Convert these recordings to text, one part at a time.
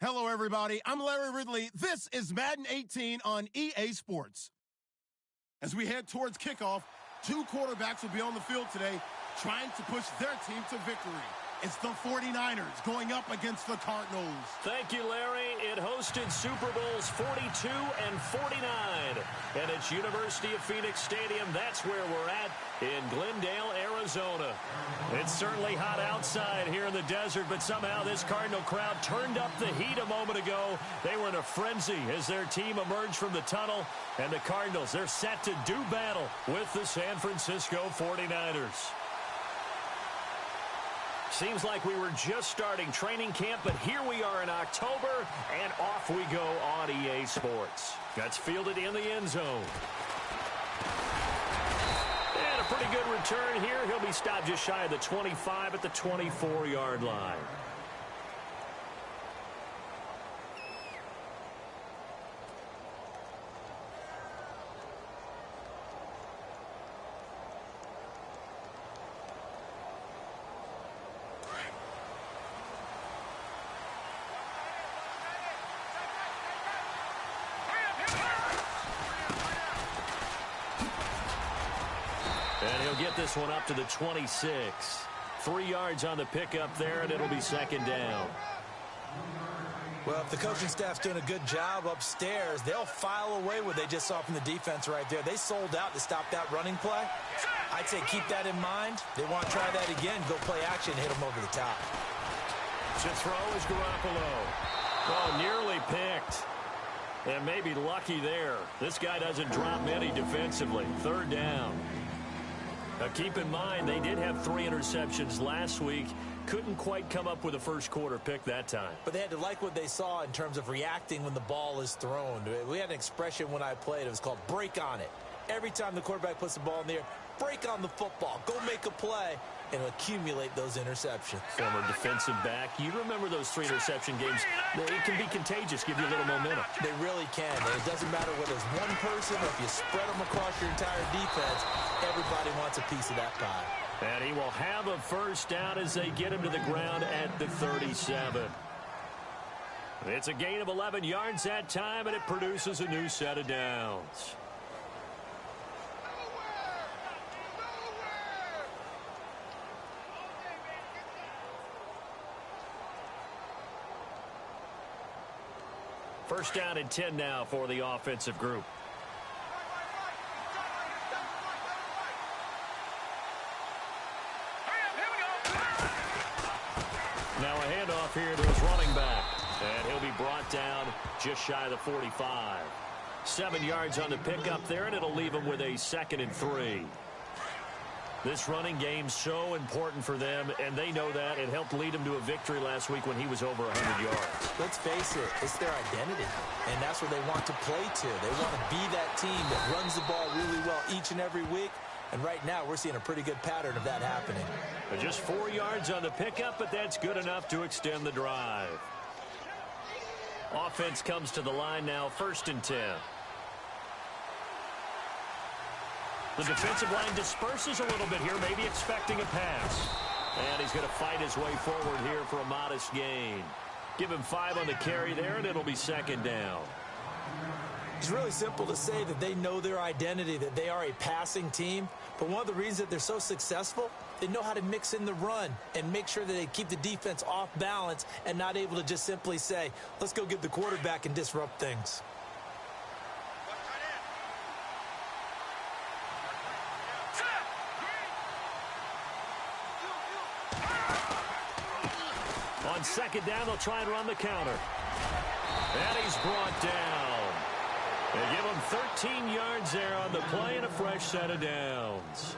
Hello, everybody. I'm Larry Ridley. This is Madden 18 on EA Sports. As we head towards kickoff, two quarterbacks will be on the field today trying to push their team to victory. It's the 49ers going up against the Cardinals. Thank you, Larry. It hosted Super Bowls 42 and 49. And it's University of Phoenix Stadium. That's where we're at in Glendale, Arizona. It's certainly hot outside here in the desert, but somehow this Cardinal crowd turned up the heat a moment ago. They were in a frenzy as their team emerged from the tunnel. And the Cardinals, they're set to do battle with the San Francisco 49ers. Seems like we were just starting training camp, but here we are in October, and off we go on EA Sports. That's fielded in the end zone. And a pretty good return here. He'll be stopped just shy of the 25 at the 24-yard line. And he'll get this one up to the 26. 3 yards on the pickup there, and it'll be second down. Well, if the coaching staff's doing a good job upstairs, they'll file away what they just saw from the defense right there. They sold out to stop that running play. I'd say keep that in mind. They want to try that again, go play action, hit them over the top. To throw is Garoppolo. Oh, nearly picked. And maybe lucky there. This guy doesn't drop many defensively. Third down. Now, keep in mind, they did have 3 interceptions last week. Couldn't quite come up with a first quarter pick that time. But they had to like what they saw in terms of reacting when the ball is thrown. We had an expression when I played. It was called break on it. Every time the quarterback puts the ball in the air, break on the football. Go make a play and accumulate those interceptions. Former defensive back. You remember those 3 interception games. It can be contagious, give you a little momentum. They really can. And it doesn't matter whether it's one person or if you spread them across your entire defense. Everybody wants a piece of that pie. And he will have a first down as they get him to the ground at the 37. It's a gain of 11 yards that time, and it produces a new set of downs. First down and 10 now for the offensive group. Now a handoff here to his running back. And he'll be brought down just shy of the 45. 7 yards on the pickup there, and it'll leave him with a 2nd and 3. This running game's so important for them, and they know that. It helped lead him to a victory last week when he was over 100 yards. Let's face it, it's their identity, and that's what they want to play to. They want to be that team that runs the ball really well each and every week, and right now we're seeing a pretty good pattern of that happening. But just 4 yards on the pickup, but that's good enough to extend the drive. Offense comes to the line now, 1st and 10. The defensive line disperses a little bit here, maybe expecting a pass. And he's going to fight his way forward here for a modest gain. Give him 5 on the carry there, and it'll be 2nd down. It's really simple to say that they know their identity, that they are a passing team. But one of the reasons that they're so successful, they know how to mix in the run and make sure that they keep the defense off balance and not able to just simply say, let's go get the quarterback and disrupt things. On 2nd down, they'll try and run the counter. And he's brought down. They give him 13 yards there on the play and a fresh set of downs.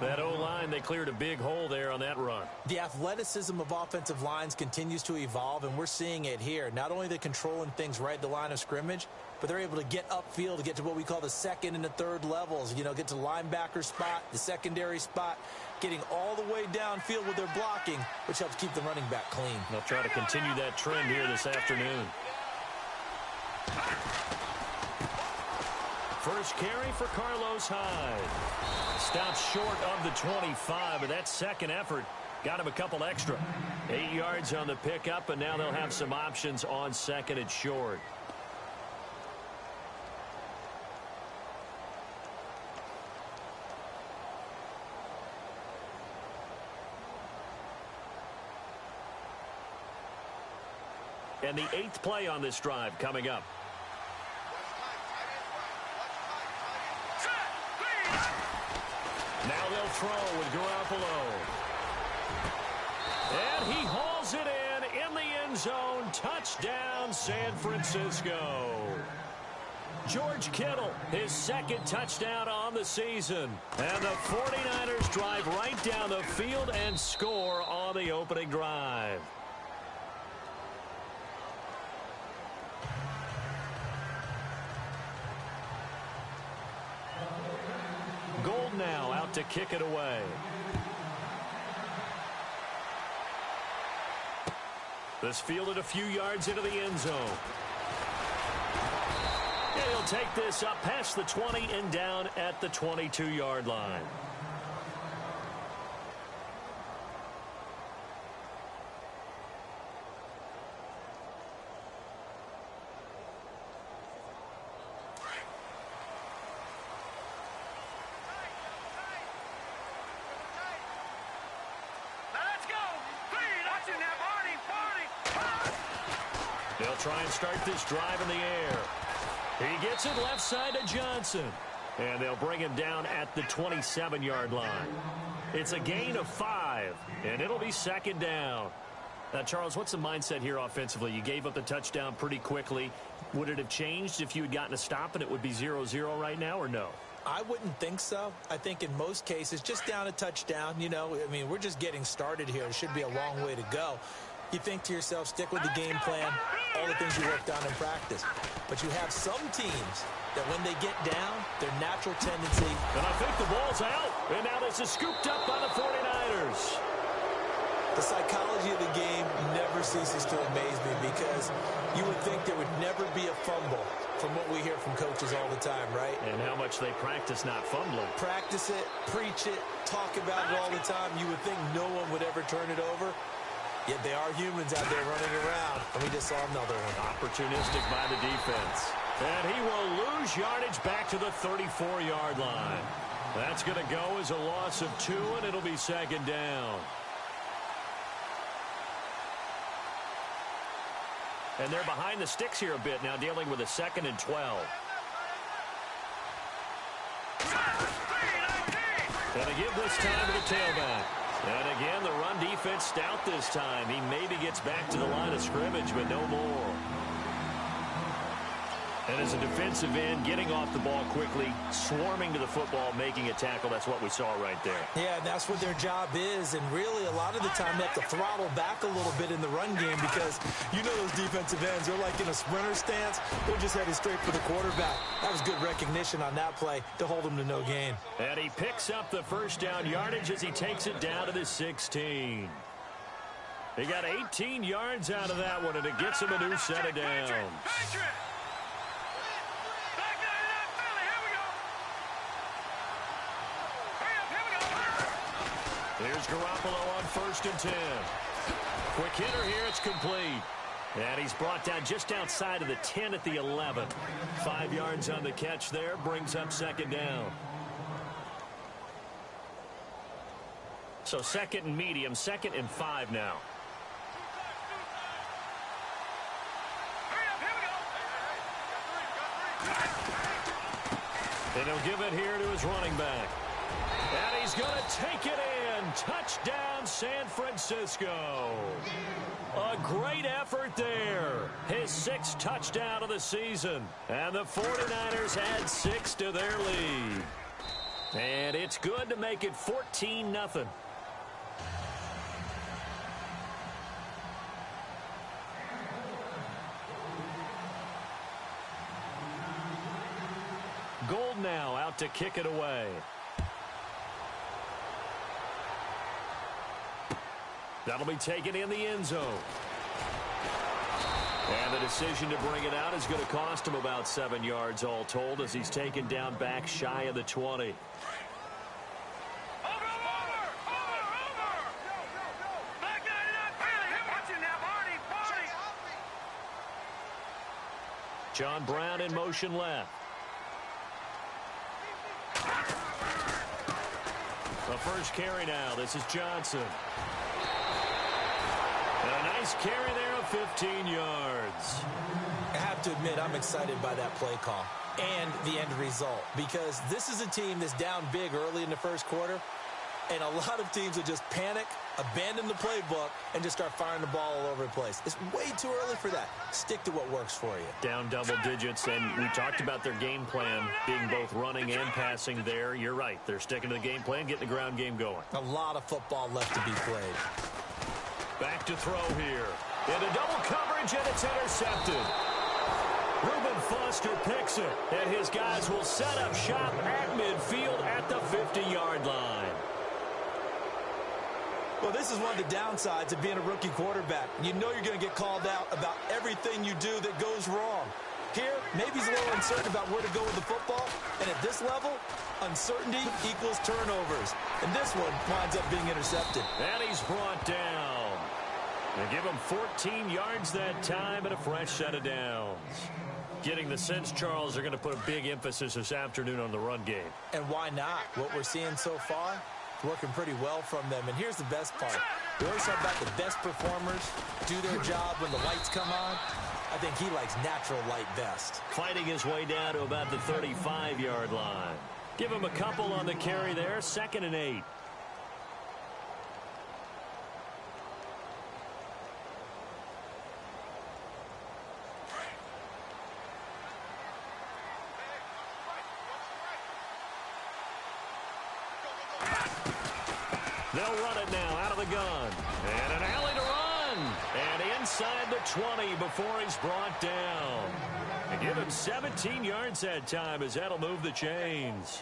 That O-line, they cleared a big hole there on that run. The athleticism of offensive lines continues to evolve, and we're seeing it here. Not only are they controlling things right at the line of scrimmage, but they're able to get upfield to get to what we call the 2nd and the 3rd levels. You know, get to the linebacker spot, the secondary spot, getting all the way downfield with their blocking, which helps keep the running back clean. They'll try to continue that trend here this afternoon. First carry for Carlos Hyde. Stops short of the 25, but that second effort Got him a couple extra. 8 yards on the pickup, and now they'll have some options on second and short. And the 8th play on this drive coming up. Now they'll throw with Garoppolo. And he hauls it in the end zone. Touchdown, San Francisco. George Kittle, his second touchdown on the season. And the 49ers drive right down the field and score on the opening drive. Gold now out to kick it away. This fielded a few yards into the end zone. And he'll take this up past the 20 and down at the 22-yard line. They'll try and start this drive in the air. He gets it left side to Johnson. And they'll bring him down at the 27-yard line. It's a gain of 5, and it'll be second down. Now, Charles, what's the mindset here offensively? You gave up the touchdown pretty quickly. Would it have changed if you had gotten a stop and it would be 0-0 right now, or no? I wouldn't think so. I think in most cases, just down a touchdown, you know, I mean, we're just getting started here. It should be a long way to go. You think to yourself, stick with the game plan, all the things you worked on in practice. But you have some teams that when they get down, their natural tendency. And I think the ball's out. And now this is scooped up by the 49ers. The psychology of the game never ceases to amaze me because you would think there would never be a fumble from what we hear from coaches all the time, right? And how much they practice not fumbling. Practice it, preach it, talk about it all the time. You would think no one would ever turn it over. Yet they are humans out there running around. And we just saw another one. Opportunistic by the defense. And he will lose yardage back to the 34-yard line. That's going to go as a loss of 2, and it'll be second down. And they're behind the sticks here a bit now, dealing with a 2nd and 12. And they give this time to the tailback. And again, the run defense stout this time. He maybe gets back to the line of scrimmage, but no more. And as a defensive end, getting off the ball quickly, swarming to the football, making a tackle, that's what we saw right there. Yeah, that's what their job is. And really, a lot of the time, they have to throttle back a little bit in the run game because you know those defensive ends, they're like in a sprinter stance. They're just headed straight for the quarterback. That was good recognition on that play to hold him to no gain. And he picks up the first down yardage as he takes it down to the 16. He got 18 yards out of that one, and it gets him a new set of downs. Here's Garoppolo on 1st and 10. Quick hitter here, it's complete. And he's brought down just outside of the 10 at the 11. 5 yards on the catch there, brings up second down. So 2nd and medium, 2nd and 5 now. And he'll give it here to his running back. And he's going to take it in. Touchdown, San Francisco. A great effort there. His 6th touchdown of the season. And the 49ers add 6 to their lead. And it's good to make it 14-0. Gold now out to kick it away. That'll be taken in the end zone. And the decision to bring it out is going to cost him about 7 yards all told as he's taken down back shy of the 20. John Brown in motion left. The first carry now. This is Johnson. And a nice carry there of 15 yards. I have to admit, I'm excited by that play call and the end result, because this is a team that's down big early in the first quarter, and a lot of teams will just panic, abandon the playbook, and just start firing the ball all over the place. It's way too early for that. Stick to what works for you. Down double digits, and we talked about their game plan being both running and passing there. You're right. They're sticking to the game plan, getting the ground game going. A lot of football left to be played. Back to throw here. Into double coverage, and it's intercepted. Reuben Foster picks it, and his guys will set up shop at midfield at the 50-yard line. Well, this is one of the downsides of being a rookie quarterback. You know you're going to get called out about everything you do that goes wrong. Here, maybe he's a little uncertain about where to go with the football, and at this level, uncertainty equals turnovers. And this one winds up being intercepted. And he's brought down. They give him 14 yards that time and a fresh set of downs. Getting the sense, Charles, they're going to put a big emphasis this afternoon on the run game. And why not? What we're seeing so far, working pretty well from them. And here's the best part. We always talk about the best performers do their job when the lights come on. I think he likes natural light best. Fighting his way down to about the 35-yard line. Give him a couple on the carry there, 2nd and 8. They'll run it now out of the gun. And an alley to run. And inside the 20 before he's brought down. And give him 17 yards that time as that'll move the chains.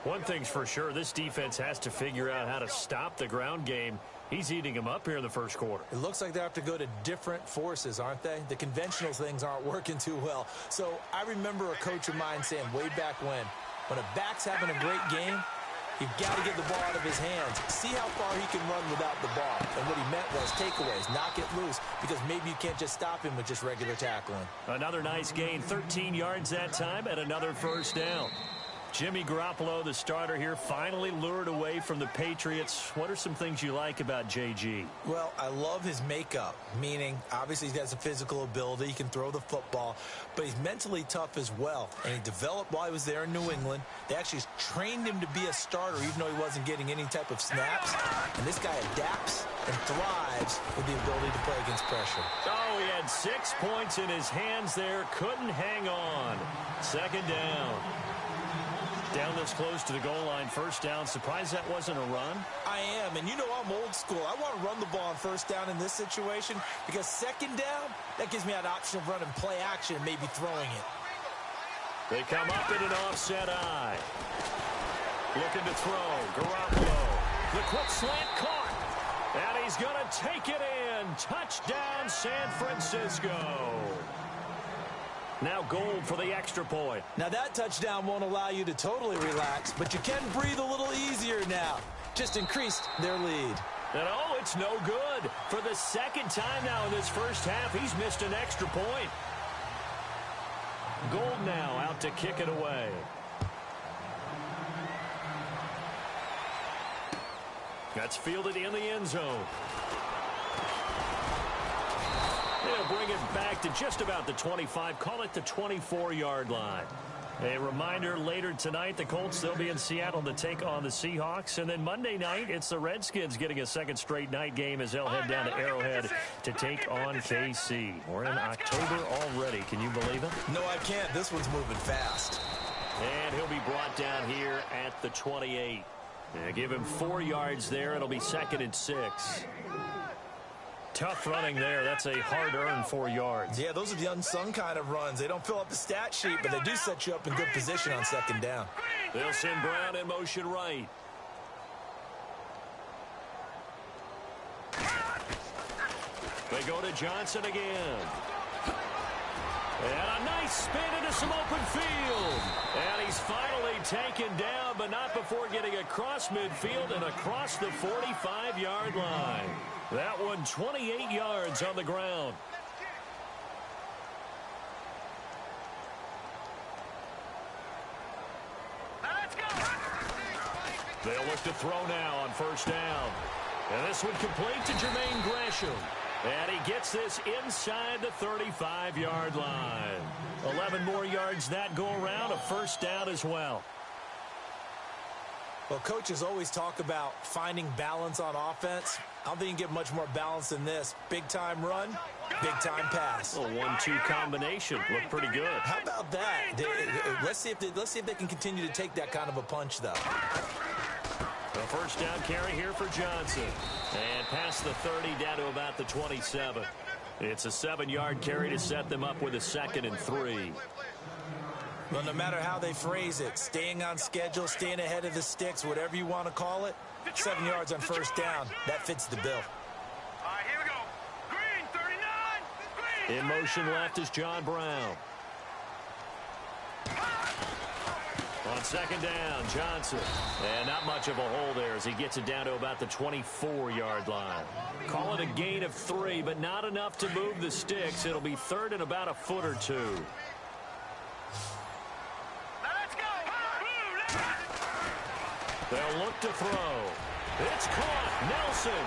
One thing's for sure, this defense has to figure out how to stop the ground game. He's eating them up here in the first quarter. It looks like they have to go to different forces, aren't they? The conventional things aren't working too well. So I remember a coach of mine saying way back when a back's having a great game, you've got to get the ball out of his hands. See how far he can run without the ball. And what he meant was takeaways, knock it loose, because maybe you can't just stop him with just regular tackling. Another nice gain, 13 yards that time, and another first down. Jimmy Garoppolo, the starter here, finally lured away from the Patriots. What are some things you like about JG? Well, I love his makeup, meaning obviously he has a physical ability. He can throw the football, but he's mentally tough as well. And he developed while he was there in New England. They actually trained him to be a starter, even though he wasn't getting any type of snaps. And this guy adapts and thrives with the ability to play against pressure. Oh, he had 6 points in his hands there. Couldn't hang on. 2nd down. Down this close to the goal line, first down. Surprised that wasn't a run? I am, and you know I'm old school. I want to run the ball on first down in this situation because 2nd down, that gives me an option of running play action and maybe throwing it. They come up in an offset eye. Looking to throw. Garoppolo. The quick slant caught. And he's going to take it in. Touchdown, San Francisco. Now Gold for the extra point. Now that touchdown won't allow you to totally relax, but you can breathe a little easier now. Just increased their lead. And oh, it's no good. For the 2nd time now in this first half, he's missed an extra point. Gold now out to kick it away. That's fielded in the end zone. They'll bring it back to just about the 25. Call it the 24-yard line. A reminder, later tonight, the Colts, they'll be in Seattle to take on the Seahawks. And then Monday night, it's the Redskins getting a 2nd straight night game as they'll head down to Arrowhead to take on KC. We're in October already. Can you believe it? No, I can't. This one's moving fast. And he'll be brought down here at the 28. Give him 4 yards there. It'll be 2nd and 6. Tough running there. That's a hard-earned 4 yards. Yeah, those are the unsung kind of runs. They don't fill up the stat sheet, but they do set you up in good position on 2nd down. They'll send Brown in motion right. They go to Johnson again. And a nice spin into some open field. And he's finally taken down, but not before getting across midfield and across the 45-yard line. That one 28 yards on the ground. They'll look to throw now on first down. And this one complete to Jermaine Gresham. And he gets this inside the 35-yard line. 11 more yards that go around, a first down as well. Well, coaches always talk about finding balance on offense. I don't think you can get much more balance than this. Big-time run, big-time pass. A 1-2 combination. Looked pretty good. How about that? Let's see if they can continue to take that kind of a punch, though. A first down carry here for Johnson. And past the 30 down to about the 27. It's a 7-yard carry to set them up with a 2nd and 3. Well, no matter how they phrase it, staying on schedule, staying ahead of the sticks, whatever you want to call it, 7 yards on first down, that fits the bill. All right, here we go. Green, 39. Green. In motion left is John Brown. On second down, Johnson. And not much of a hole there as he gets it down to about the 24-yard line. Call it a gain of 3, but not enough to move the sticks. It'll be 3rd and about a foot or 2. Let's go. They'll look to throw. It's caught. Nelson.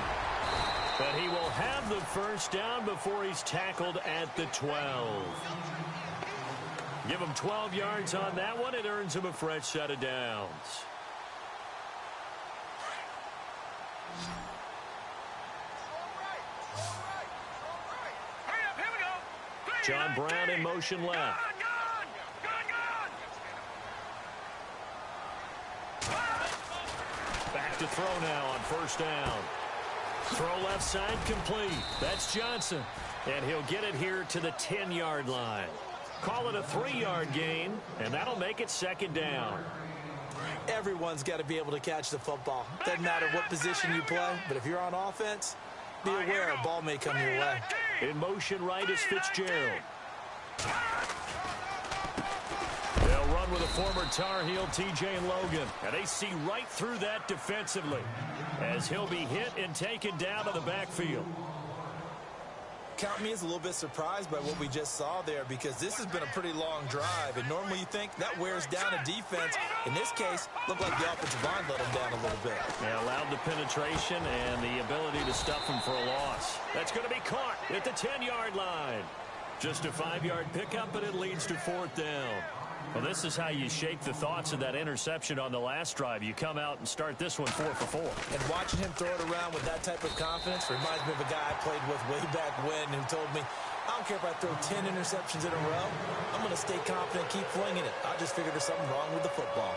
But he will have the first down before he's tackled at the 12. Give him 12 yards on that one. It earns him a fresh set of downs. John Brown in motion left. Back to throw now on first down. Throw left side complete. That's Johnson. And he'll get it here to the 10-yard line. Call it a 3-yard gain, and that'll make it 2nd down. Everyone's got to be able to catch the football. Doesn't matter what position you play, but if you're on offense, be aware a ball may come your way. In motion right is Fitzgerald. They'll run with a former Tar Heel, T.J. Logan, and they see right through that defensively as he'll be hit and taken down to the backfield. Count me as a little bit surprised by what we just saw there because this has been a pretty long drive, and normally you think that wears down a defense. In this case, looked like the offensive line let them down a little bit. Yeah, allowed the penetration and the ability to stuff him for a loss. That's going to be caught at the 10-yard line. Just a 5-yard pickup, but it leads to 4th down. Well, this is how you shake the thoughts of that interception on the last drive. You come out and start this one 4 for 4. And watching him throw it around with that type of confidence reminds me of a guy I played with way back when who told me, I don't care if I throw 10 interceptions in a row. I'm going to stay confident, keep flinging it. I just figured there's something wrong with the football.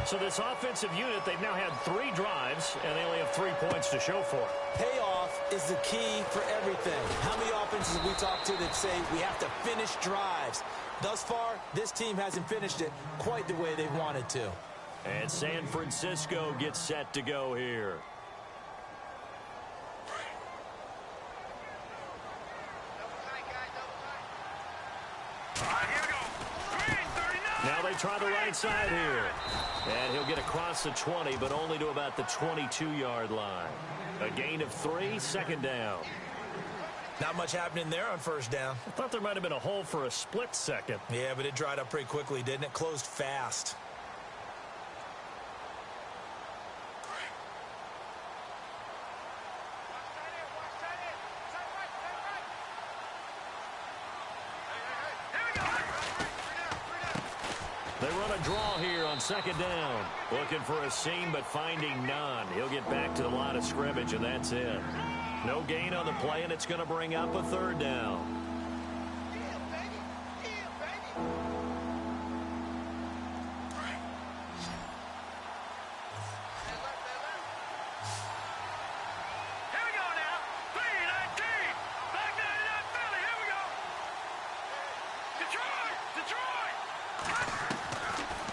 So this offensive unit, they've now had 3 drives, and they only have 3 points to show for it. Payoff is the key for everything. How many offenses have we talked to that say we have to finish drives? Thus far, this team hasn't finished it quite the way they wanted to. And San Francisco gets set to go here. Now they try the right side here. And he'll get across the 20, but only to about the 22-yard line. A gain of 3, 2nd down. Not much happening there on first down. I thought there might have been a hole for a split second. Yeah, but it dried up pretty quickly, didn't it? Closed fast. They run a draw here on 2nd down. Looking for a seam, but finding none. He'll get back to the line of scrimmage, and that's it. No gain on the play, and it's going to bring up a 3rd down.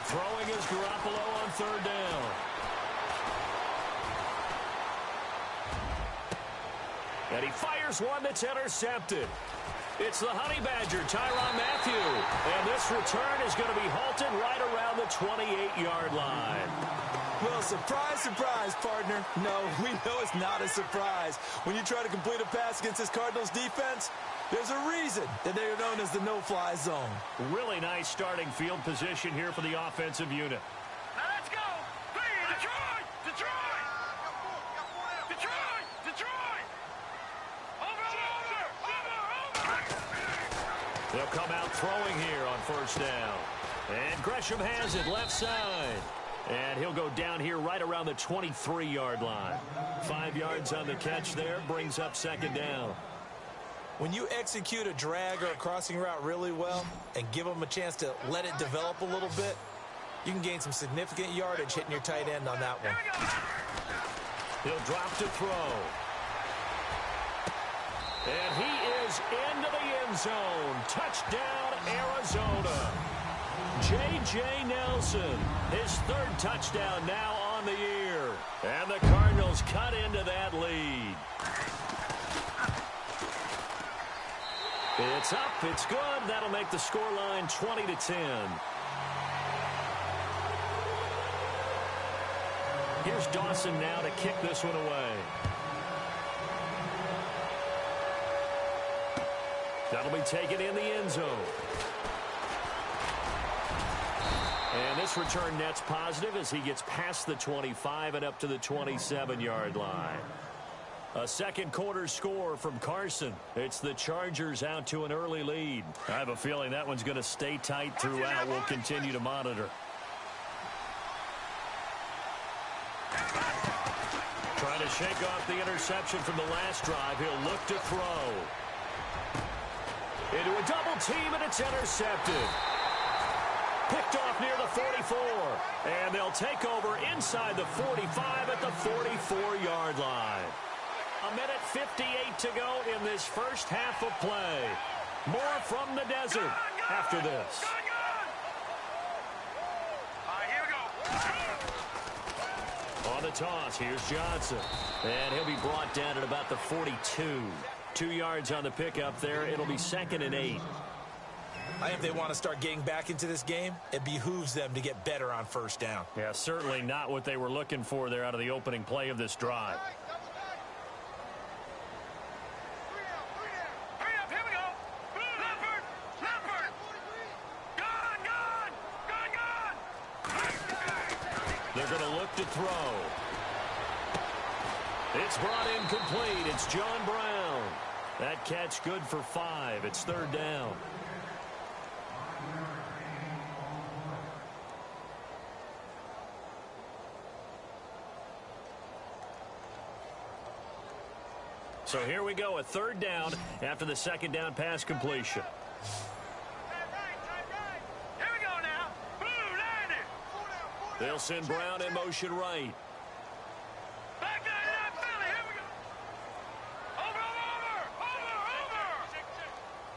Throwing is Garoppolo on 3rd down. And he fires one that's intercepted. It's the Honey Badger, Tyrann Mathieu. And this return is going to be halted right around the 28-yard line. Well, surprise, surprise, partner. No, we know it's not a surprise. When you try to complete a pass against this Cardinals defense, there's a reason that they are known as the no-fly zone. Really nice starting field position here for the offensive unit. Now let's go. Detroit! Detroit! Detroit! Detroit! Over! They'll come out throwing here on first down. And Gresham has it left side. And he'll go down here right around the 23-yard line. 5 yards on the catch there, brings up second down. When you execute a drag or a crossing route really well and give them a chance to let it develop a little bit, you can gain some significant yardage hitting your tight end on that one. He'll drop to throw. And he is into the end zone. Touchdown, Arizona. J.J. Nelson, his 3rd touchdown now on the year. And the Cardinals cut into that lead. It's up, it's good. That'll make the scoreline 20-10. Here's Dawson now to kick this one away. That'll be taken in the end zone. And this return net's positive as he gets past the 25 and up to the 27-yard line. A second quarter score from Carson. It's the Chargers out to an early lead. I have a feeling that one's going to stay tight throughout. We'll continue to monitor. Trying to shake off the interception from the last drive. He'll look to throw. Into a double team, and it's intercepted. Picked off near the 44. And they'll take over inside the 45 at the 44-yard line. A minute 58 to go in this first half of play. More from the desert after this. Here we go. On the toss, here's Johnson. And he'll be brought down at about the 42. 2 yards on the pickup there. It'll be 2nd and 8. I think if they want to start getting back into this game, it behooves them to get better on first down. Yeah, certainly not what they were looking for there out of the opening play of this drive. They're going to look to throw. It's brought in complete. It's John Brown. That catch good for 5. It's 3rd down. So here we go, a 3rd down after the 2nd down pass completion. They'll send Brown in motion right. Back there, Philly. Here we go. Over.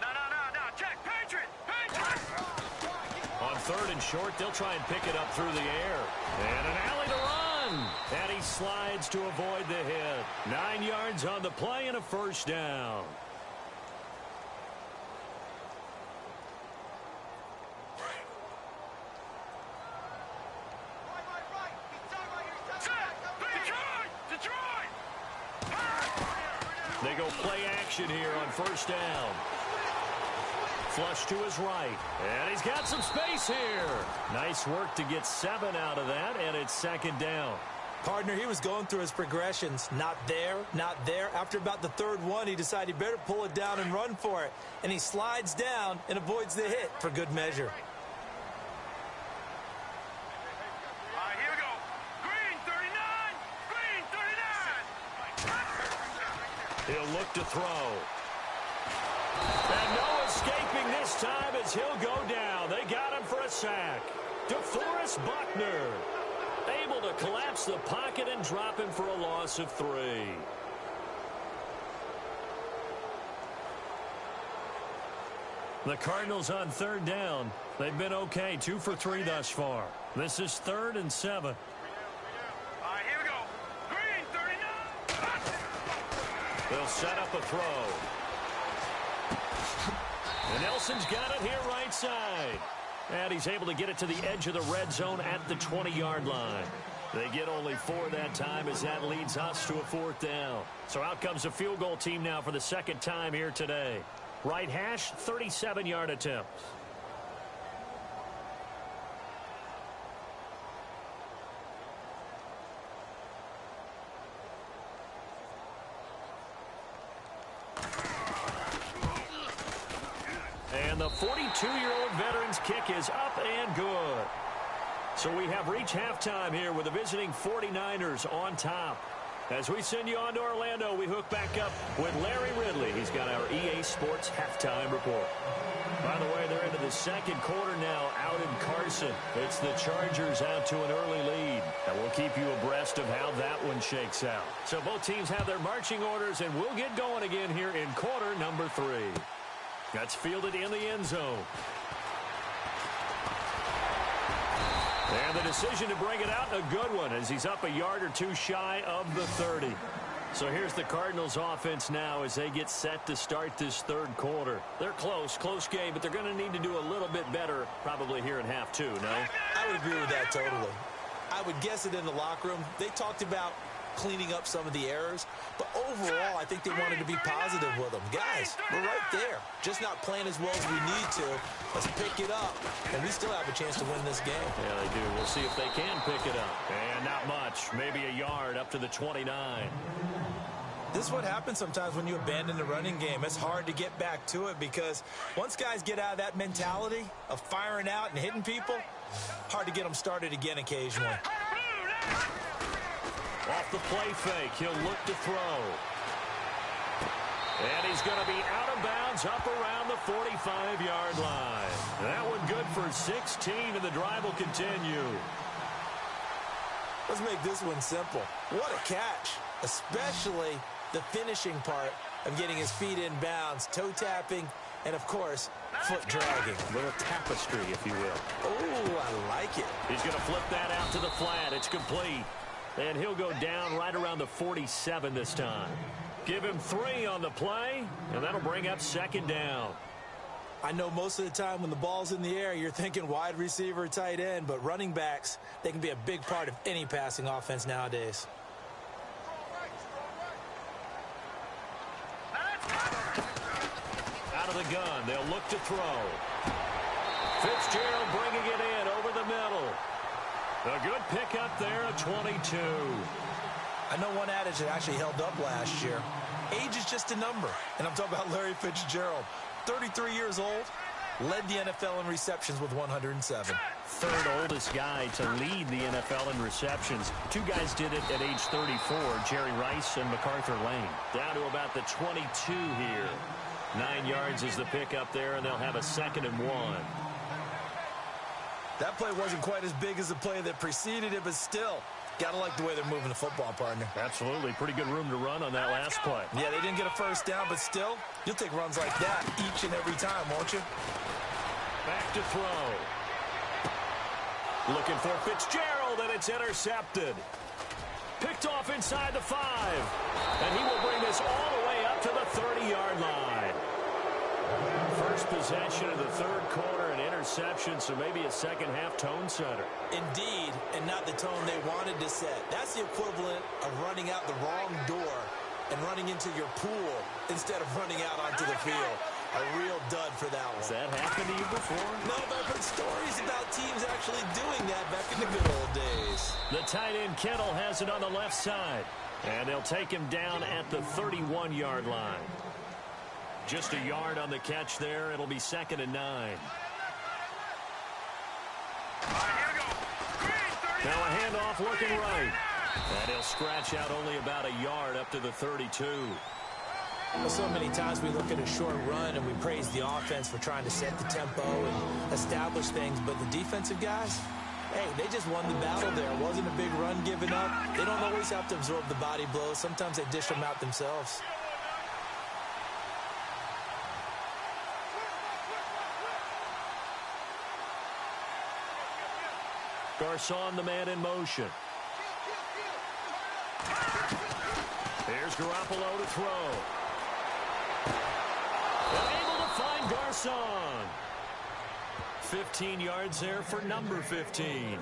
No. Check. Patriot. On 3rd and short, they'll try and pick it up through the air. And an alley to run. And he slides to avoid the hit. 9 yards on the play and a first down. They go play action here on first down. Flush to his right. And he's got some space here. Nice work to get 7 out of that, and it's 2nd down. Partner, he was going through his progressions. Not there, not there. After about the 3rd one, he decided he better pull it down and run for it. And he slides down and avoids the hit for good measure. Here we go. Green 39. He'll look to throw. And no escaping this time as he'll go down. They got him for a sack. DeForest Buckner able to collapse the pocket and drop him for a loss of 3. The Cardinals on 3rd down. They've been okay, 2 for 3 thus far. This is 3rd and 7. Here we go. Green 39. They'll set up a throw. And Nelson's got it here right side. And he's able to get it to the edge of the red zone at the 20-yard line. They get only 4 that time as that leads us to a 4th down. So out comes a field goal team now for the 2nd time here today. Right hash, 37-yard attempt. And the 42-year-old veteran's kick is up and good. So we have reached halftime here with the visiting 49ers on top. As we send you on to Orlando, we hook back up with Larry Ridley. He's got our EA Sports halftime report. By the way, they're into the second quarter now out in Carson. It's the Chargers out to an early lead. And we'll keep you abreast of how that one shakes out. So both teams have their marching orders, and we'll get going again here in quarter number 3. That's fielded in the end zone. And the decision to bring it out, a good one, as he's up a yard or two shy of the 30. So here's the Cardinals offense now as they get set to start this third quarter. They're close game, but they're going to need to do a little bit better probably here in half 2, no? I would agree with that totally. I would guess it in the locker room. They talked about cleaning up some of the errors, but overall I think they wanted to be positive with them. Guys, we're right there, just not playing as well as we need to. Let's pick it up, and we still have a chance to win this game. Yeah, they do. We'll see if they can pick it up. And not much, maybe a yard up to the 29. This is what happens sometimes when you abandon the running game. It's hard to get back to it because once guys get out of that mentality of firing out and hitting people, hard to get them started again occasionally. Off the play fake, he'll look to throw. And he's going to be out of bounds up around the 45-yard line. That one good for 16, and the drive will continue. Let's make this one simple. What a catch, especially the finishing part of getting his feet in bounds, toe tapping, and, of course, foot dragging. A little tapestry, if you will. Oh, I like it. He's going to flip that out to the flat. It's complete. And he'll go down right around the 47 this time. Give him 3 on the play, and that'll bring up second down. I know most of the time when the ball's in the air, you're thinking wide receiver, tight end, but running backs, they can be a big part of any passing offense nowadays. Out of the gun, they'll look to throw. Fitzgerald bringing it in over the middle. A good pickup there at 22. I know one adage that actually held up last year. Age is just a number. And I'm talking about Larry Fitzgerald. 33 years old, led the NFL in receptions with 107. Third oldest guy to lead the NFL in receptions. 2 guys did it at age 34, Jerry Rice and MacArthur Lane. Down to about the 22 here. 9 yards is the pickup there, and they'll have a 2nd and 1. That play wasn't quite as big as the play that preceded it, but still, gotta like the way they're moving the football, partner. Absolutely. Pretty good room to run on that last play. Yeah, they didn't get a first down, but still, you'll take runs like that each and every time, won't you? Back to throw. Looking for Fitzgerald, and it's intercepted. Picked off inside the 5. And he will bring this all the way up to the 30-yard line. First possession of the third quarter, an interception, so maybe a second-half tone setter. Indeed, and not the tone they wanted to set. That's the equivalent of running out the wrong door and running into your pool instead of running out onto the field. A real dud for that one. Has that happened to you before? No, but I've heard stories about teams actually doing that back in the good old days. The tight end Kittle has it on the left side. And they'll take him down at the 31-yard line. Just a yard on the catch there. It'll be 2nd and 9. Now a handoff looking right. And he'll scratch out only about a yard up to the 32. Well, so many times we look at a short run and we praise the offense for trying to set the tempo and establish things, but the defensive guys, hey, they just won the battle there. It wasn't a big run given up. They don't always have to absorb the body blows. Sometimes they dish them out themselves. Garcon, the man in motion. Here's Garoppolo to throw. And able to find Garcon. 15 yards there for number 15.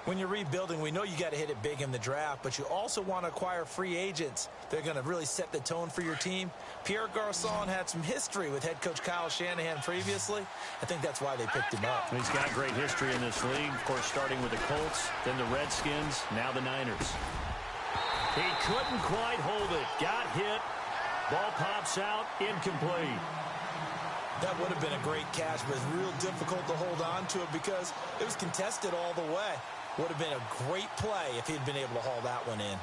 When you're rebuilding, we know you got to hit it big in the draft, but you also want to acquire free agents. They're going to really set the tone for your team. Pierre Garcon had some history with head coach Kyle Shanahan previously. I think that's why they picked him up. He's got great history in this league, of course, starting with the Colts, then the Redskins, now the Niners. He couldn't quite hold it. Got hit. Ball pops out. Incomplete. That would have been a great catch, but it's real difficult to hold on to it because it was contested all the way. Would have been a great play if he'd been able to haul that one in.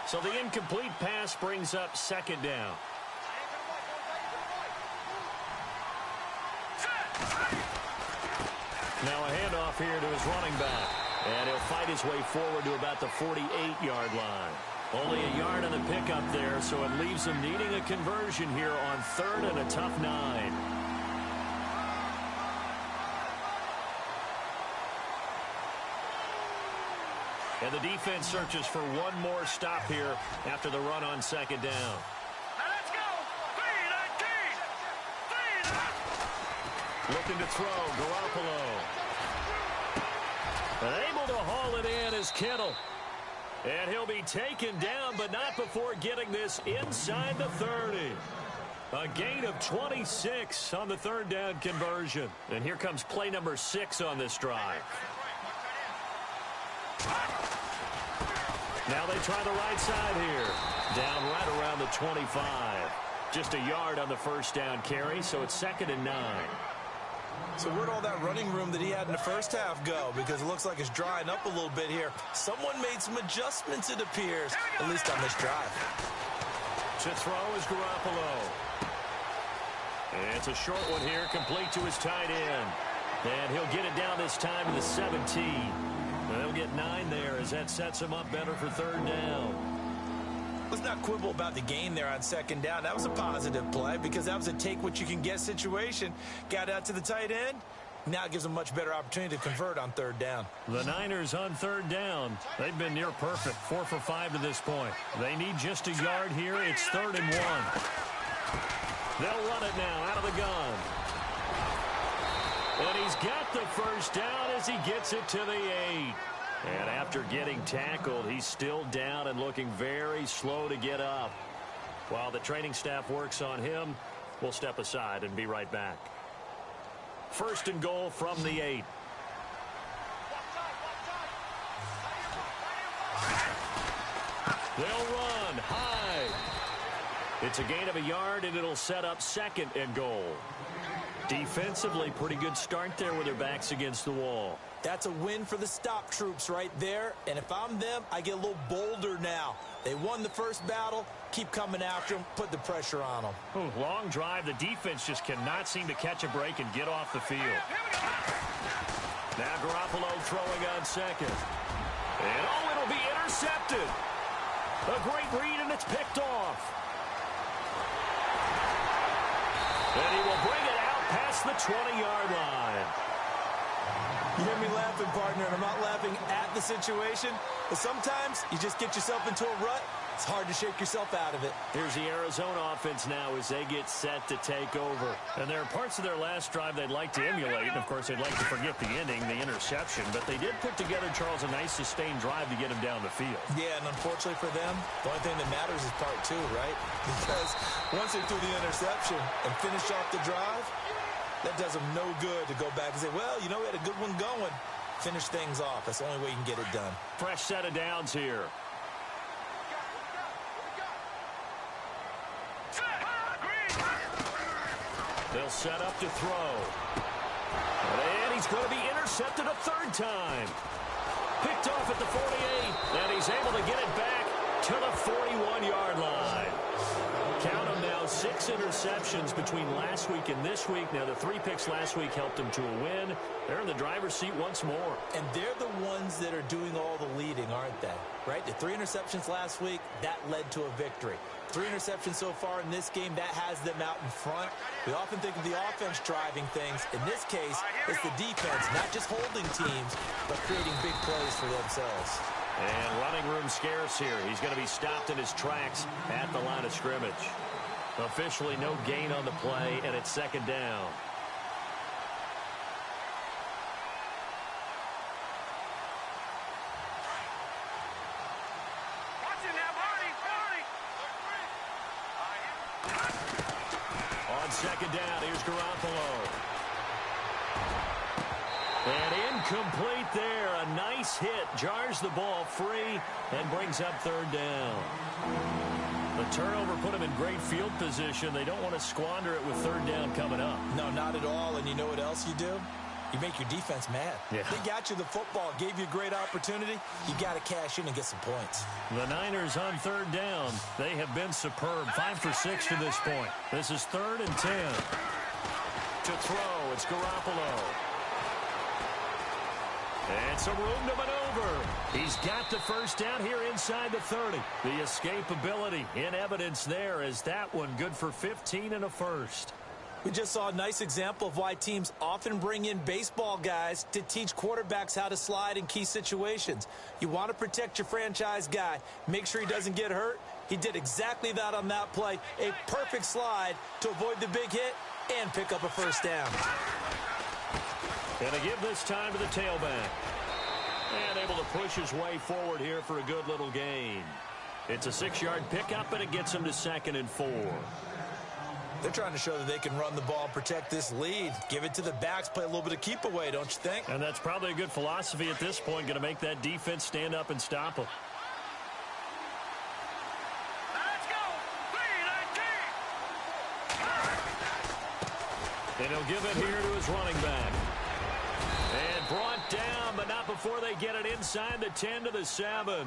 So the incomplete pass brings up second down. Now a handoff here to his running back. And he'll fight his way forward to about the 48-yard line. Only a yard on the pickup there, so it leaves him needing a conversion here on 3rd and a tough 9. And the defense searches for one more stop here after the run on second down. Now let's go. 3-19. Looking to throw, Garoppolo. And able to haul it in is Kittle. And he'll be taken down, but not before getting this inside the 30. A gain of 26 on the 3rd down conversion. And here comes play number 6 on this drive. Now they try the right side here. Down right around the 25. Just a yard on the 1st down carry, so it's 2nd and 9. So where'd all that running room that he had in the first half go? Because it looks like it's drying up a little bit here. Someone made some adjustments, it appears, at least on this drive. To throw is Garoppolo. And it's a short one here, complete to his tight end. And he'll get it down this time to the 17. And they'll get 9 there as that sets him up better for 3rd down. Let's not quibble about the gain there on 2nd down. That was a positive play because that was a take-what-you-can-get situation. Got out to the tight end. Now it gives them a much better opportunity to convert on 3rd down. The Niners on 3rd down. They've been near perfect, 4 for 5 to this point. They need just a yard here. It's 3rd and 1. They'll run it now out of the gun. And he's got the 1st down as he gets it to the 8. And after getting tackled, he's still down and looking very slow to get up. While the training staff works on him, we'll step aside and be right back. 1st and goal from the 8. They'll run high. It's a gain of a yard, and it'll set up 2nd and goal. Defensively, pretty good start there with their backs against the wall. That's a win for the stop troops right there. And if I'm them, I get a little bolder now. They won the first battle. Keep coming after them. Put the pressure on them. Ooh, long drive. The defense just cannot seem to catch a break and get off the field. Now Garoppolo throwing on 2nd. And it'll be intercepted. A great read, and it's picked off. And he will bring it out past the 20-yard line. You hear me laughing, partner, and I'm not laughing at the situation, but sometimes you just get yourself into a rut. It's hard to shake yourself out of it. Here's the Arizona offense now as they get set to take over. And there are parts of their last drive they'd like to emulate. And, of course, they'd like to forget the ending, the interception. But they did put together, Charles, a nice sustained drive to get him down the field. Yeah, and unfortunately for them, the only thing that matters is part 2, right? Because once they threw the interception and finished off the drive, that does them no good to go back and say, well, you know, we had a good one going. Finish things off. That's the only way you can get it done. Fresh set of downs here. They'll set up to throw. And he's going to be intercepted a 3rd time. Picked off at the 48. And he's able to get it back to the 41-yard line. Count them now, 6 interceptions between last week and this week. Now, the 3 picks last week helped them to a win. They're in the driver's seat once more. And they're the ones that are doing all the leading, aren't they? Right? The 3 interceptions last week, that led to a victory. 3 interceptions so far in this game, that has them out in front. We often think of the offense driving things. In this case, it's the defense, not just holding teams, but creating big plays for themselves. And running room scarce here. He's going to be stopped in his tracks at the line of scrimmage. Officially no gain on the play, and it's 2nd down. On 2nd down, here's Garoppolo. And incomplete there. A nice hit. Jars the ball free and brings up 3rd down. The turnover put them in great field position. They don't want to squander it with third down coming up. No, not at all. And you know what else you do? You make your defense mad. Yeah. They got you the football, gave you a great opportunity. You got to cash in and get some points. The Niners on third down. They have been superb. 5 for 6 to this point. This is 3rd and 10. To throw, it's Garoppolo. And some room to maneuver. He's got the first down here inside the 30. The escapability in evidence there as that one good for 15 and a first. We just saw a nice example of why teams often bring in baseball guys to teach quarterbacks how to slide in key situations. You want to protect your franchise guy. Make sure he doesn't get hurt. He did exactly that on that play. A perfect slide to avoid the big hit and pick up a first down. Going to give this time to the tailback. And able to push his way forward here for a good little gain. It's a 6-yard pickup, and it gets him to 2nd and 4. They're trying to show that they can run the ball and protect this lead. Give it to the backs, play a little bit of keep away, don't you think? And that's probably a good philosophy at this point, going to make that defense stand up and stop them. Let's go. 3-19. And he'll give it here to his running back. And brought down, but not before they get it inside the 10 to the 7.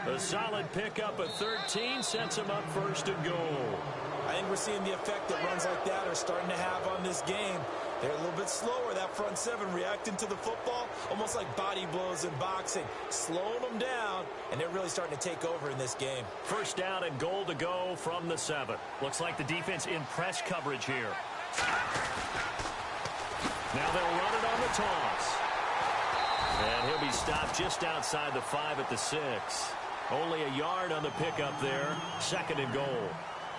A solid pickup of 13 sets him up 1st and goal. I think we're seeing the effect that runs like that are starting to have on this game. They're a little bit slower, that front 7, reacting to the football, almost like body blows in boxing, slowing them down, and they're really starting to take over in this game. First down and goal to go from the 7. Looks like the defense in press coverage here. Now they'll run it on the toss. And he'll be stopped just outside the 5 at the 6. Only a yard on the pickup there. 2nd and goal.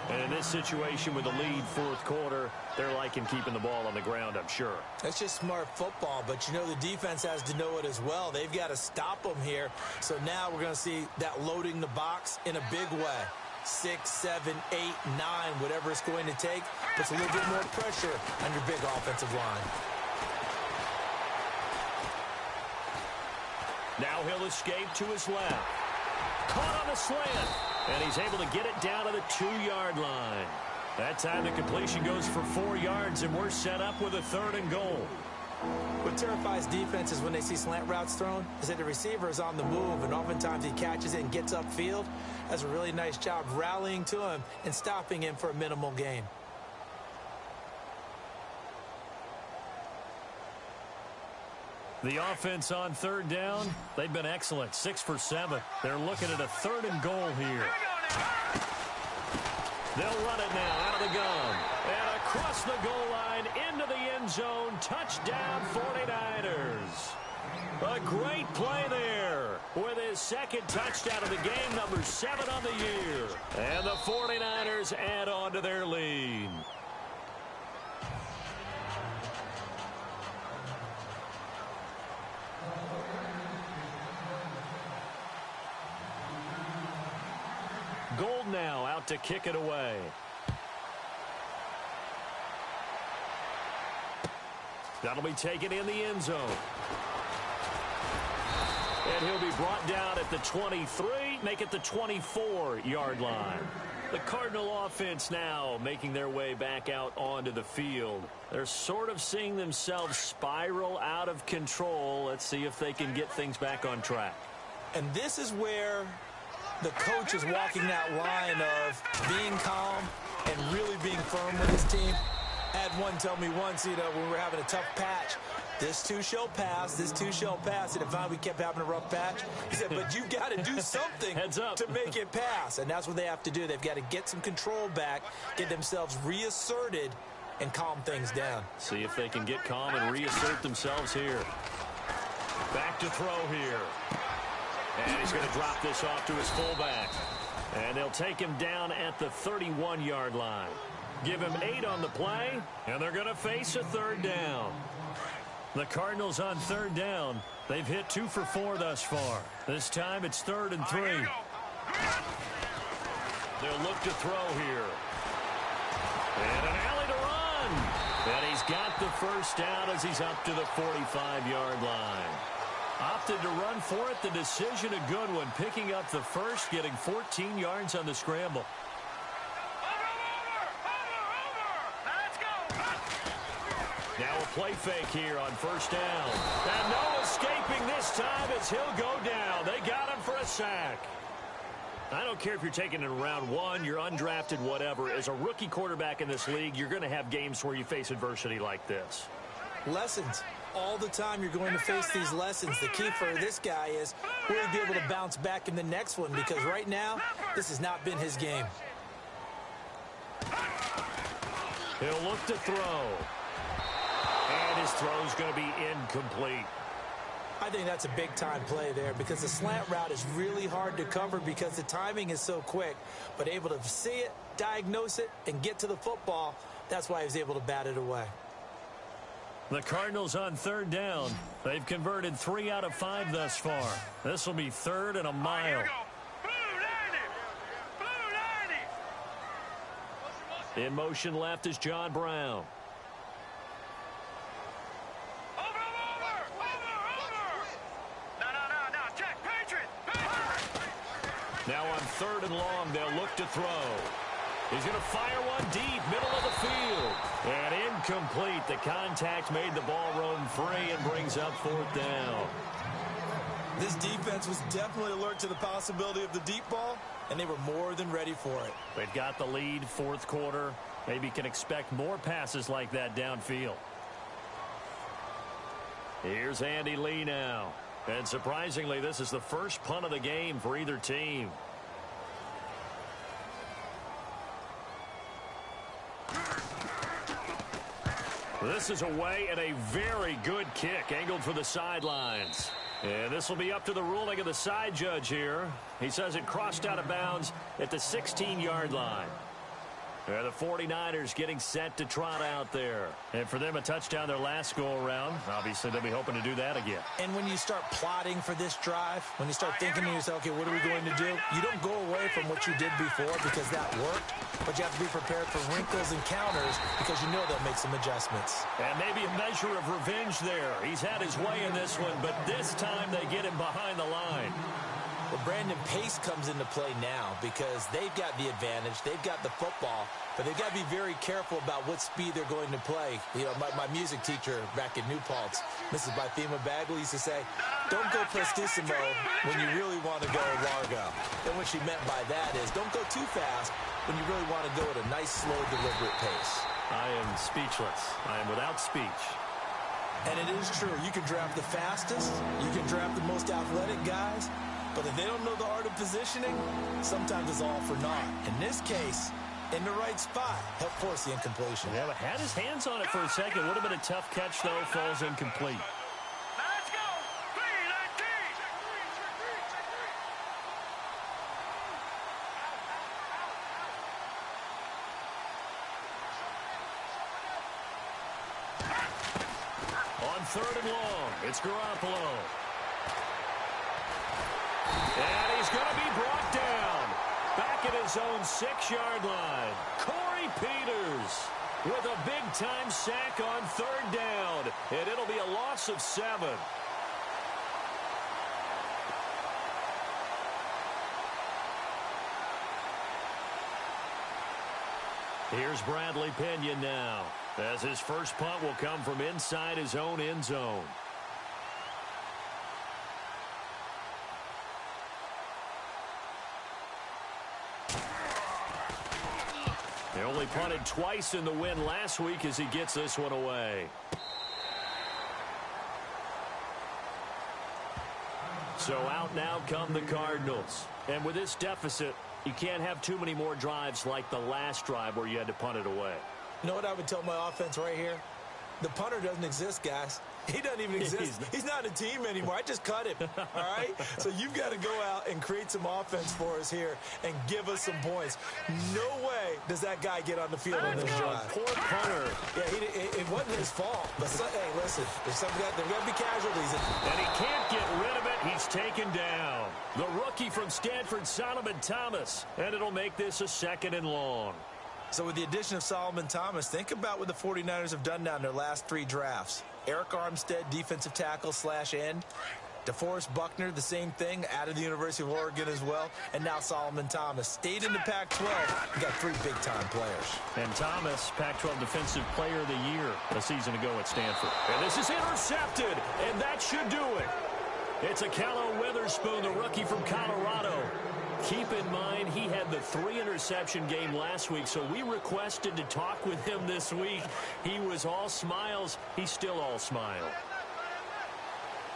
And in this situation with the lead 4th quarter, they're liking keeping the ball on the ground, I'm sure. That's just smart football, but you know the defense has to know it as well. They've got to stop them here. So now we're going to see that loading the box in a big way. 6, 7, 8, 9, whatever it's going to take, puts a little bit more pressure on your big offensive line. Now he'll escape to his left. Caught on the slant. And he's able to get it down to the 2-yard line. That time the completion goes for 4 yards, and we're set up with a 3rd and goal. What terrifies defense is when they see slant routes thrown, is that the receiver is on the move, and oftentimes he catches it and gets upfield. Does a really nice job rallying to him and stopping him for a minimal gain. The offense on 3rd down, they've been excellent. 6 for 7. They're looking at a 3rd and goal here. They'll run it now out of the gun. And across the goal line into the end zone. Touchdown 49ers. A great play there with his 2nd touchdown of the game, number 7 on the year. And the 49ers add on to their lead. Gold now out to kick it away. That'll be taken in the end zone. And he'll be brought down at the 23, make it the 24-yard line. The Cardinal offense now making their way back out onto the field. They're sort of seeing themselves spiral out of control. Let's see if they can get things back on track. And this is where the coach is walking that line of being calm and really being firm with his team. I had one tell me once, when we were having a tough patch, this too shall pass, this too shall pass. And if we kept having a rough patch, he said, but you got to do something to make it pass. And that's what they have to do. They've got to get some control back, get themselves reasserted, and calm things down. See if they can get calm and reassert themselves here. Back to throw here. And he's going to drop this off to his fullback. And they'll take him down at the 31-yard line. Give him 8 on the play, and they're going to face a 3rd down. The Cardinals on 3rd down. They've hit 2 for 4 thus far. This time it's 3rd and 3. They'll look to throw here. And an alley to run. And he's got the first down as he's up to the 45-yard line. Opted to run for it. The decision a good one. Picking up the first, getting 14 yards on the scramble. play fake here on first down. And no escaping this time as he'll go down. They got him for a sack. I don't care if you're taking it in round one, you're undrafted, whatever. As a rookie quarterback in this league, you're going to have games where you face adversity like this. Lessons. All the time you're going to face these lessons. The key for this guy is will he be able to bounce back in the next one, because right now, this has not been his game. He'll look to throw. And his throw's going to be incomplete. I think that's a big-time play there, because the slant route is really hard to cover because the timing is so quick. But able to see it, diagnose it, and get to the football, that's why he was able to bat it away. The Cardinals on third down. They've converted 3 out of 5 thus far. This will be third and a mile. Here we go. Blue 90. In motion left is John Brown. Over. No. Check. Patriot. Now on third and long, they'll look to throw. He's going to fire one deep, middle of the field. And incomplete. The contact made the ball roam free and brings up fourth down. This defense was definitely alert to the possibility of the deep ball, and they were more than ready for it. They've got the lead, fourth quarter. Maybe can expect more passes like that downfield. Here's Andy Lee now. And surprisingly, this is the first punt of the game for either team. This is away and a very good kick angled for the sidelines. And this will be up to the ruling of the side judge here. He says it crossed out of bounds at the 16-yard line. The 49ers getting set to trot out there. And for them, a touchdown their last go-around. Obviously, they'll be hoping to do that again. And when you start plotting for this drive, when you start thinking to yourself, okay, what are we going to do? You don't go away from what you did before because that worked, but you have to be prepared for wrinkles and counters because you know they'll make some adjustments. And maybe a measure of revenge there. He's had his way in this one, but this time they get him behind the line. Well, Brandon, pace comes into play now because they've got the advantage. They've got the football, but they've got to be very careful about what speed they're going to play. You know, my music teacher back in New Paltz, Mrs. Bythema Bagley, used to say, don't go prestissimo when you really want to go largo. And what she meant by that is don't go too fast when you really want to go at a nice, slow, deliberate pace. I am speechless. I am without speech. And it is true. You can draft the fastest. You can draft the most athletic guys. But if they don't know the art of positioning, sometimes it's all for naught. In this case, in the right spot, helped force the incompletion. Yeah, but had his hands on it for a second. Would have been a tough catch, though. Falls incomplete. Now let's go. 3-19. On third and long, it's Garoppolo. And he's going to be brought down. Back at his own 6-yard line. Corey Peters with a big-time sack on third down. And it'll be a loss of 7. Here's Bradley Pinion now, as his first punt will come from inside his own end zone. They only punted twice in the win last week as he gets this one away. So out now come the Cardinals. And with this deficit, you can't have too many more drives like the last drive where you had to punt it away. You know what I would tell my offense right here? The punter doesn't exist, guys. He doesn't even exist. He's not a team anymore. I just cut him, all right? So you've got to go out and create some offense for us here and give us some points. No way does that guy get on the field on this drive. Poor punter. Yeah, it wasn't his fault. But, hey, listen, there's got to be casualties. And he can't get rid of it. He's taken down. The rookie from Stanford, Solomon Thomas. And it'll make this a 2nd and long. So with the addition of Solomon Thomas, think about what the 49ers have done now in their last 3 drafts. Eric Armstead, defensive tackle / end. DeForest Buckner, the same thing, out of the University of Oregon as well. And now Solomon Thomas stayed in the Pac-12. We got 3 big-time players. And Thomas, Pac-12 Defensive Player of the Year a season ago at Stanford. And this is intercepted, and that should do it. It's a Callow Witherspoon, the rookie from Colorado. Keep in mind, he had the 3-interception game last week, so we requested to talk with him this week. He was all smiles. He's still all smile.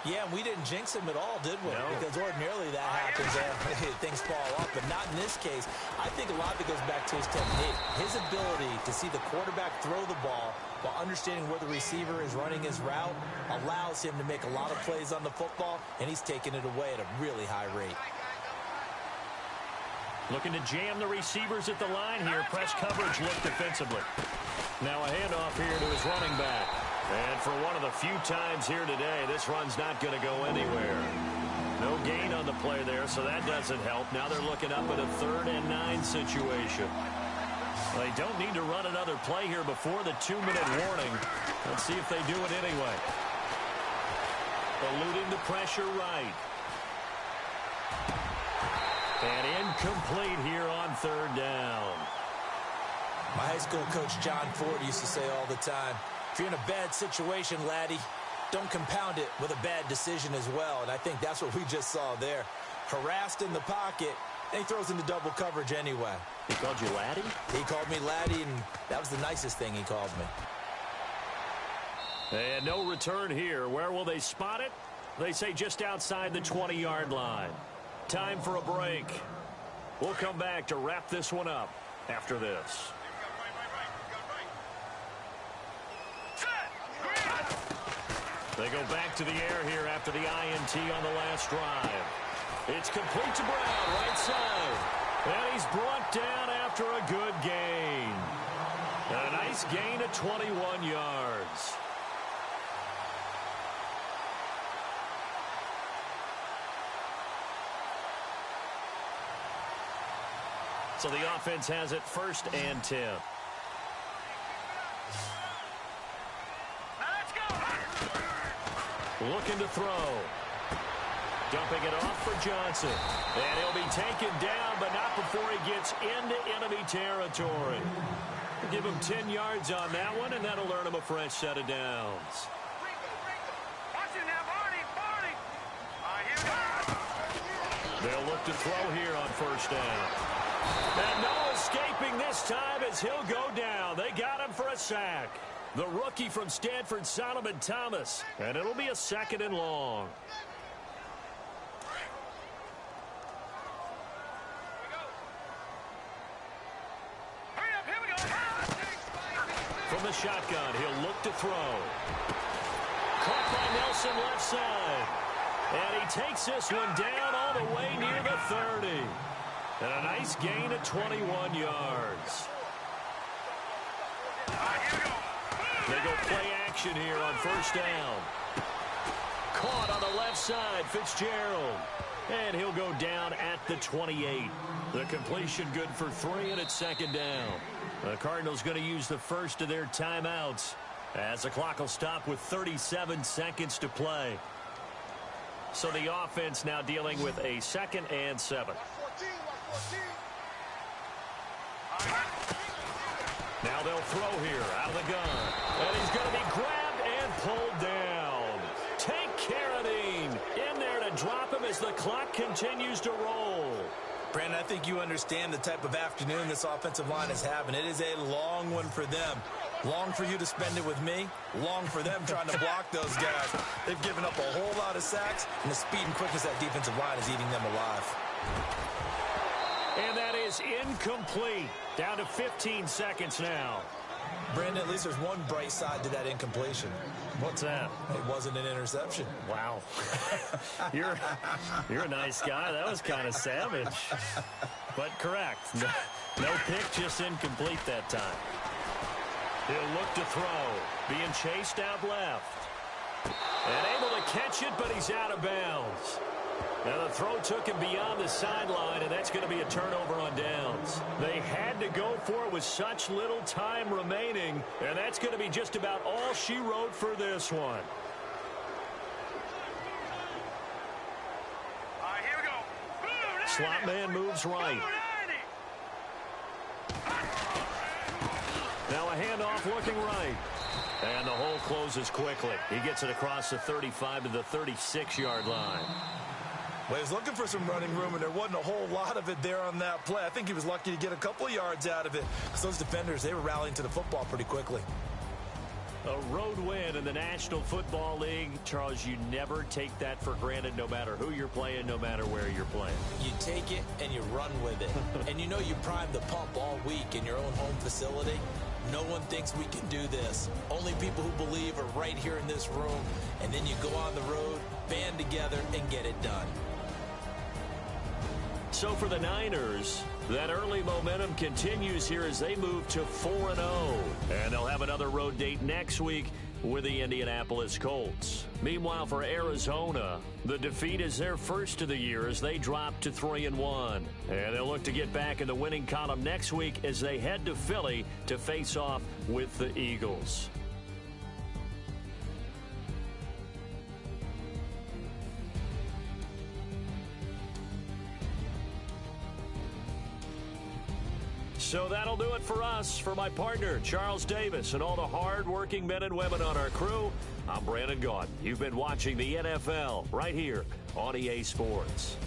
Yeah, we didn't jinx him at all, did we? No. Because ordinarily that happens and things fall off, but not in this case. I think a lot of it goes back to his technique. His ability to see the quarterback throw the ball while understanding where the receiver is running his route allows him to make a lot of plays on the football, and he's taking it away at a really high rate. Looking to jam the receivers at the line here. Press coverage look defensively. Now a handoff here to his running back. And for one of the few times here today, this run's not going to go anywhere. No gain on the play there, so that doesn't help. Now they're looking up at a 3rd and 9 situation. Well, they don't need to run another play here before the 2-minute warning. Let's see if they do it anyway. Eluding the pressure right. And incomplete here on 3rd down. My high school coach John Ford used to say all the time, if you're in a bad situation, laddie, don't compound it with a bad decision as well. And I think that's what we just saw there. Harassed in the pocket, and he throws into double coverage anyway. He called you laddie? He called me laddie, and that was the nicest thing he called me. And no return here. Where will they spot it? They say just outside the 20-yard line. Time for a break. We'll come back to wrap this one up after this. They go back to the air here after the INT on the last drive. It's complete to Brown, right side. And he's brought down after a good gain. A nice gain of 21 yards. So the offense has it 1st and 10. Looking to throw. Dumping it off for Johnson. And he'll be taken down, but not before he gets into enemy territory. Give him 10 yards on that one, and that'll earn him a fresh set of downs. They'll look to throw here on 1st down. And no escaping this time as he'll go down. They got him for a sack. The rookie from Stanford, Solomon Thomas. And it'll be a 2nd and long. From the shotgun, he'll look to throw. Caught by Nelson left side. And he takes this one down all the way near the 30. And a nice gain of 21 yards. They go play action here on 1st down. Caught on the left side, Fitzgerald. And he'll go down at the 28. The completion good for 3, and it's 2nd down. The Cardinals going to use the first of their timeouts as the clock will stop with 37 seconds to play. So the offense now dealing with a 2nd and 7. Now they'll throw here out of the gun. And he's going to be grabbed and pulled down. Tank Carradine in there to drop him as the clock continues to roll. Brandon, I think you understand the type of afternoon this offensive line is having. It is a long one for them. Long for you to spend it with me. Long for them trying to block those guys. They've given up a whole lot of sacks, and the speed and quickness of that defensive line is eating them alive. And that is incomplete. Down to 15 seconds now. Brandon, at least there's one bright side to that incompletion. What's that? It wasn't an interception. Wow. You're a nice guy. That was kind of savage. But correct. No pick, just incomplete that time. He'll look to throw. Being chased out left. And able to catch it, but he's out of bounds. Now the throw took him beyond the sideline, and that's going to be a turnover on downs. They had to go for it with such little time remaining, and that's going to be just about all she wrote for this one. Slot man moves right. Now a handoff looking right. And the hole closes quickly. He gets it across the 35 to the 36-yard line. Well, he was looking for some running room, and there wasn't a whole lot of it there on that play. I think he was lucky to get a couple of yards out of it because those defenders, they were rallying to the football pretty quickly. A road win in the National Football League. Charles, you never take that for granted no matter who you're playing, no matter where you're playing. You take it and you run with it. And you know you primed the pump all week in your own home facility. No one thinks we can do this. Only people who believe are right here in this room. And then you go on the road, band together, and get it done. So for the Niners, that early momentum continues here as they move to 4-0. And they'll have another road date next week with the Indianapolis Colts. Meanwhile, for Arizona, the defeat is their first of the year as they drop to 3-1. And they'll look to get back in the winning column next week as they head to Philly to face off with the Eagles. So that'll do it for us. For my partner, Charles Davis, and all the hard-working men and women on our crew, I'm Brandon Gaudin. You've been watching the NFL right here on EA Sports.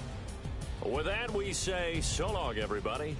With that, we say so long, everybody.